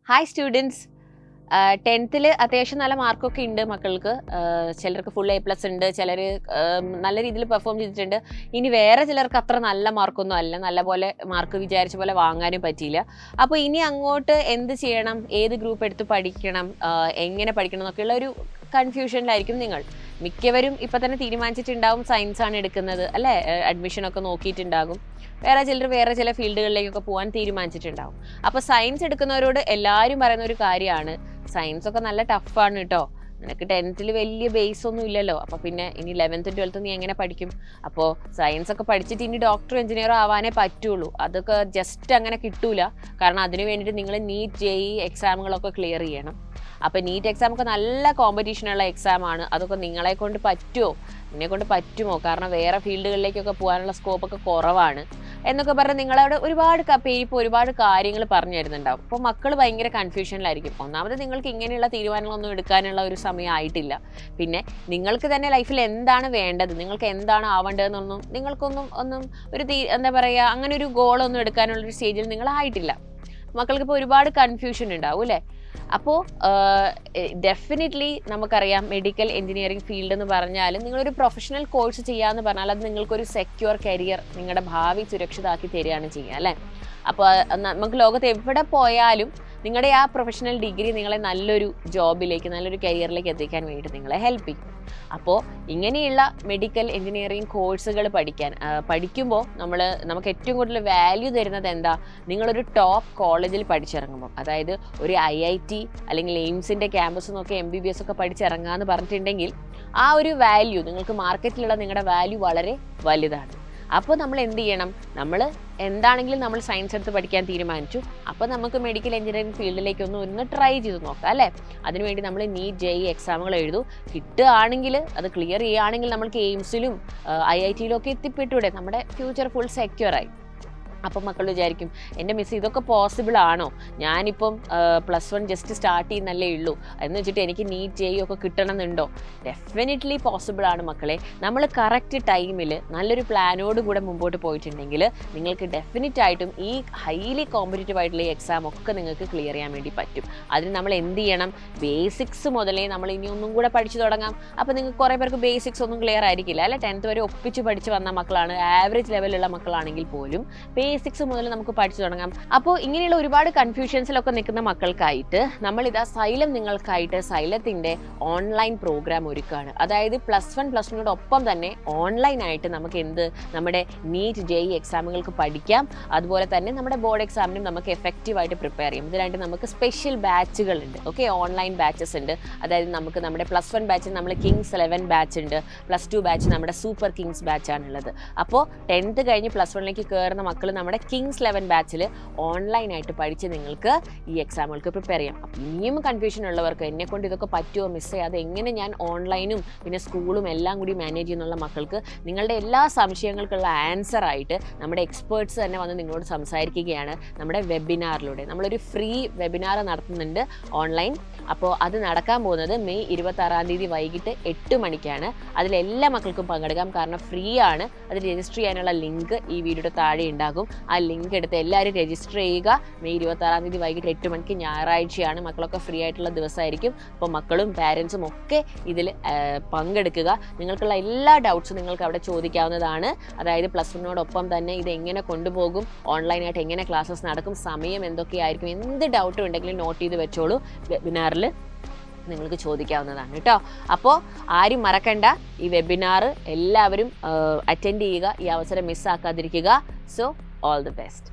Hi students, 10th അത്യാവശ്യം നല്ല മാർക്കൊക്കെ ഉണ്ട് മക്കൾക്ക്. ചിലർക്ക് ഫുൾ A+ ഉണ്ട്, ചിലർ നല്ല രീതിയിൽ പെർഫോം ചെയ്തിട്ടുണ്ട്. ഇനി വേറെ ചിലർക്ക് അത്ര നല്ല മാർക്കൊന്നും അല്ല, നല്ലപോലെ മാർക്ക് വിചാരിച്ച പോലെ വാങ്ങാനും പറ്റിയില്ല. അപ്പോൾ ഇനി അങ്ങോട്ട് എന്ത് ചെയ്യണം, ഏത് ഗ്രൂപ്പ് എടുത്ത് പഠിക്കണം, എങ്ങനെ പഠിക്കണം എന്നൊക്കെയുള്ള ഒരു കൺഫ്യൂഷനിലായിരിക്കും നിങ്ങൾ. മിക്കവരും ഇപ്പം തന്നെ തീരുമാനിച്ചിട്ടുണ്ടാവും സയൻസ് ആണ് എടുക്കുന്നത് അല്ലേ, അഡ്മിഷനൊക്കെ നോക്കിയിട്ടുണ്ടാകും. വേറെ ചിലർ വേറെ ചില ഫീൽഡുകളിലേക്കൊക്കെ പോകാൻ തീരുമാനിച്ചിട്ടുണ്ടാവും. അപ്പോൾ സയൻസ് എടുക്കുന്നവരോട് എല്ലാവരും പറയുന്ന ഒരു കാര്യമാണ്, സയൻസ് ഒക്കെ നല്ല ടഫാണ് കേട്ടോ, നിനക്ക് 10th വലിയ ബേസ് ഒന്നും ഇല്ലല്ലോ, അപ്പോൾ പിന്നെ ഇനി 11th 12th നീ എങ്ങനെ പഠിക്കും? അപ്പോൾ സയൻസ് ഒക്കെ പഠിച്ചിട്ട് ഇനി ഡോക്ടർ എഞ്ചിനീയറോ ആവാനേ പറ്റുള്ളൂ. അതൊക്കെ ജസ്റ്റ് അങ്ങനെ കിട്ടൂല. കാരണം അതിന് വേണ്ടിയിട്ട് നിങ്ങൾ നീറ്റ് JEE എക്സാമുകളൊക്കെ ക്ലിയർ ചെയ്യണം. അപ്പോൾ നീറ്റ് എക്സാം ഒക്കെ നല്ല കോമ്പറ്റീഷനുള്ള എക്സാമാണ്. അതൊക്കെ നിങ്ങളെ കൊണ്ട് പറ്റുമോ, നിന്നെ കൊണ്ട് പറ്റുമോ? കാരണം വേറെ ഫീൽഡുകളിലേക്കൊക്കെ പോകാനുള്ള സ്കോപ്പൊക്കെ കുറവാണ് എന്നൊക്കെ പറഞ്ഞ് നിങ്ങളവിടെ ഒരുപാട് കാര്യങ്ങൾ പറഞ്ഞു തരുന്നുണ്ടാവും. അപ്പോൾ മക്കൾ ഭയങ്കര കൺഫ്യൂഷനിലായിരിക്കും. ഒന്നാമത് നിങ്ങൾക്ക് ഇങ്ങനെയുള്ള തീരുമാനങ്ങളൊന്നും എടുക്കാനുള്ള ഒരു സമയം ആയിട്ടില്ല. പിന്നെ നിങ്ങൾക്ക് തന്നെ ലൈഫിൽ എന്താണ് വേണ്ടത്, നിങ്ങൾക്ക് എന്താണ് ആവേണ്ടതെന്നൊന്നും നിങ്ങൾക്കൊന്നും എന്താ പറയുക, അങ്ങനെ ഒരു ഗോളൊന്നും എടുക്കാനുള്ളൊരു സ്റ്റേജിൽ നിങ്ങളായിട്ടില്ല. മക്കൾക്കിപ്പോൾ ഒരുപാട് കൺഫ്യൂഷൻ ഉണ്ടാവും അല്ലേ. അപ്പോൾ ഡെഫിനറ്റ്ലി നമുക്കറിയാം, മെഡിക്കൽ എഞ്ചിനീയറിംഗ് ഫീൽഡ് എന്ന് പറഞ്ഞാൽ നിങ്ങളൊരു പ്രൊഫഷണൽ കോഴ്സ് ചെയ്യാമെന്ന് പറഞ്ഞാൽ അത് നിങ്ങൾക്കൊരു സെക്യൂർ കരിയർ, നിങ്ങളുടെ ഭാവി സുരക്ഷിതമാക്കി തരികയാണ് ചെയ്യുക അല്ലേ. അപ്പോൾ നമുക്ക് ലോകത്ത് എവിടെ പോയാലും നിങ്ങളുടെ ആ പ്രൊഫഷണൽ ഡിഗ്രി നിങ്ങളെ നല്ലൊരു ജോബിലേക്ക്, നല്ലൊരു കരിയറിലേക്ക് എത്തിക്കാൻ വേണ്ടിയിട്ട് നിങ്ങളെ ഹെൽപ്പ് ചെയ്യും. അപ്പോൾ ഇങ്ങനെയുള്ള മെഡിക്കൽ എഞ്ചിനീയറിംഗ് കോഴ്സുകൾ പഠിക്കുമ്പോൾ നമുക്ക് ഏറ്റവും കൂടുതൽ വാല്യൂ തരുന്നത് എന്താ, നിങ്ങളൊരു ടോപ്പ് കോളേജിൽ പഠിച്ചിറങ്ങുമ്പോൾ, അതായത് ഒരു IIT അല്ലെങ്കിൽ എയിംസിൻ്റെ ക്യാമ്പസ് നോക്കി MBBS ഒക്കെ പഠിച്ചിറങ്ങാമെന്ന് പറഞ്ഞിട്ടുണ്ടെങ്കിൽ ആ ഒരു വാല്യൂ, നിങ്ങൾക്ക് മാർക്കറ്റിലുള്ള നിങ്ങളുടെ വാല്യൂ വളരെ വലുതാണ്. അപ്പോൾ നമ്മൾ എന്ത് ചെയ്യണം, നമ്മൾ എന്താണെങ്കിലും നമ്മൾ സയൻസ് എടുത്ത് പഠിക്കാൻ തീരുമാനിച്ചു, അപ്പോൾ നമുക്ക് മെഡിക്കൽ എഞ്ചിനീയറിംഗ് ഫീൽഡിലേക്ക് ഒന്ന് ട്രൈ ചെയ്ത് നോക്കാം അല്ലേ. അതിനുവേണ്ടി നമ്മൾ നീറ്റ് JEE എക്സാമുകൾ എഴുതും. കിട്ടുകയാണെങ്കിൽ, അത് ക്ലിയർ ചെയ്യുകയാണെങ്കിൽ നമ്മൾക്ക് എയിംസിലും IIT ഒക്കെ എത്തിപ്പെട്ടൂടെ, നമ്മുടെ ഫ്യൂച്ചർ ഫുൾ സെക്യൂറായി. അപ്പം മക്കൾ വിചാരിക്കും, എൻ്റെ മിസ് ഇതൊക്കെ പോസിബിൾ ആണോ, ഞാനിപ്പം +1 ജസ്റ്റ് സ്റ്റാർട്ട് ചെയ്യുന്നല്ലേ ഉള്ളൂ എന്ന് വെച്ചിട്ട് എനിക്ക് നീറ്റ് JEE ഒക്കെ കിട്ടണമെന്നുണ്ടോ? ഡെഫിനറ്റ്ലി പോസിബിൾ ആണ് മക്കളെ. നമ്മൾ കറക്റ്റ് ടൈമിൽ നല്ലൊരു പ്ലാനോട് കൂടെ മുമ്പോട്ട് പോയിട്ടുണ്ടെങ്കിൽ നിങ്ങൾക്ക് ഡെഫിനറ്റ് ആയിട്ടും ഈ ഹൈലി കോമ്പറ്റീറ്റീവ് ആയിട്ടുള്ള ഈ എക്സാം ഒക്കെ നിങ്ങൾക്ക് ക്ലിയർ ചെയ്യാൻ വേണ്ടി പറ്റും. അതിന് നമ്മൾ എന്ത് ചെയ്യണം, ബേസിക്സ് മുതലേ നമ്മൾ ഇനി ഒന്നും കൂടെ പഠിച്ചു തുടങ്ങാം. അപ്പോൾ നിങ്ങൾക്ക് കുറേ പേർക്ക് ബേസിക്സ് ഒന്നും ക്ലിയർ ആയിരിക്കില്ല അല്ലെ. 10th വരെ ഒപ്പിച്ച് പഠിച്ച് വന്ന മക്കളാണ്, ആവറേജ് ലെവലുള്ള മക്കളാണെങ്കിൽ പോലും ബേസിക്സ് മുതൽ നമുക്ക് പഠിച്ചു തുടങ്ങാം. അപ്പോൾ ഇങ്ങനെയുള്ള ഒരുപാട് കൺഫ്യൂഷൻസിലൊക്കെ നിൽക്കുന്ന മക്കൾക്കായിട്ട് നമ്മളിതാ സൈലം നിങ്ങൾക്കായിട്ട് സൈലത്തിൻ്റെ ഓൺലൈൻ പ്രോഗ്രാം ഒരുക്കുകയാണ്. അതായത് +1 +2 തന്നെ ഓൺലൈനായിട്ട് നമുക്ക് നമ്മുടെ നീറ്റ് JEE എക്സാമുകൾക്ക് പഠിക്കാം. അതുപോലെ തന്നെ നമ്മുടെ ബോർഡ് എക്സാമിനും നമുക്ക് എഫക്റ്റീവായിട്ട് പ്രിപ്പയർ ചെയ്യും. ഇതിനായിട്ട് നമുക്ക് സ്പെഷ്യൽ ബാച്ചുകളുണ്ട്. ഓക്കെ, ഓൺലൈൻ ബാച്ചസ് ഉണ്ട്. അതായത് നമുക്ക് നമ്മുടെ +1 ബാച്ചിൽ നമ്മൾ Kings 11 ബാച്ച് ഉണ്ട്, +2 ബാച്ച് നമ്മുടെ സൂപ്പർ കിങ്സ് ബാച്ചാണുള്ളത്. അപ്പോൾ 10th കഴിഞ്ഞ് +1ലേക്ക് കയറുന്ന മക്കൾ നമ്മുടെ Kings 11 ബാച്ചിൽ ഓൺലൈനായിട്ട് പഠിച്ച് നിങ്ങൾക്ക് ഈ എക്സാമുകൾക്ക് പ്രിപ്പയർ ചെയ്യാം. അപ്പോൾ ഇനിയും കൺഫ്യൂഷൻ ഉള്ളവർക്ക്, എന്നെക്കൊണ്ട് ഇതൊക്കെ പറ്റുമോ മിസ് ചെയ്യാതെ എങ്ങനെ ഞാൻ ഓൺലൈനും പിന്നെ സ്കൂളും എല്ലാം കൂടി മാനേജ് ചെയ്യുന്നുള്ള മക്കൾക്ക് നിങ്ങളുടെ എല്ലാ സംശയങ്ങൾക്കുള്ള ആൻസർ ആയിട്ട് നമ്മുടെ എക്സ്പേർട്സ് തന്നെ വന്ന് നിങ്ങളോട് സംസാരിക്കുകയാണ് നമ്മുടെ വെബിനാറിലൂടെ. നമ്മളൊരു ഫ്രീ വെബിനാർ നടത്തുന്നുണ്ട് ഓൺലൈൻ. അപ്പോൾ അത് നടക്കാൻ പോകുന്നത് മെയ് 26-ാം തീയതി വൈകിട്ട് 8 മണിക്കാണ്. അതിലെല്ലാ മക്കൾക്കും പങ്കെടുക്കാം, കാരണം ഫ്രീ ആണ്. അത് രജിസ്റ്റർ ചെയ്യാനുള്ള ലിങ്ക് ഈ വീഡിയോയുടെ താഴെ ഉണ്ടാകും. ആ ലിങ്ക് എടുത്ത് എല്ലാവരും രജിസ്റ്റർ ചെയ്യുക. മെയ് 26-ാം തീയതി വൈകിട്ട് 8 മണിക്ക്, ഞായറാഴ്ചയാണ്, മക്കളൊക്കെ ഫ്രീ ആയിട്ടുള്ള ദിവസമായിരിക്കും. അപ്പോൾ മക്കളും പാരൻസും ഒക്കെ ഇതിൽ പങ്കെടുക്കുക. നിങ്ങൾക്കുള്ള എല്ലാ ഡൗട്ട്സും നിങ്ങൾക്ക് അവിടെ ചോദിക്കാവുന്നതാണ്. അതായത് +1നോടൊപ്പം തന്നെ ഇത് എങ്ങനെ കൊണ്ടുപോകും, ഓൺലൈനായിട്ട് എങ്ങനെ ക്ലാസ്സസ് നടക്കും, സമയം എന്തൊക്കെയായിരിക്കും, എന്ത് ഡൗട്ടും ഉണ്ടെങ്കിലും നോട്ട് ചെയ്ത് വെച്ചോളൂ. വെബിനാറിൽ നിങ്ങൾക്ക് ചോദിക്കാവുന്നതാണ് കേട്ടോ. അപ്പോൾ ആരും മറക്കണ്ട, ഈ വെബിനാർ എല്ലാവരും അറ്റൻഡ് ചെയ്യുക. ഈ അവസരം മിസ്സാക്കാതിരിക്കുക. So all the best.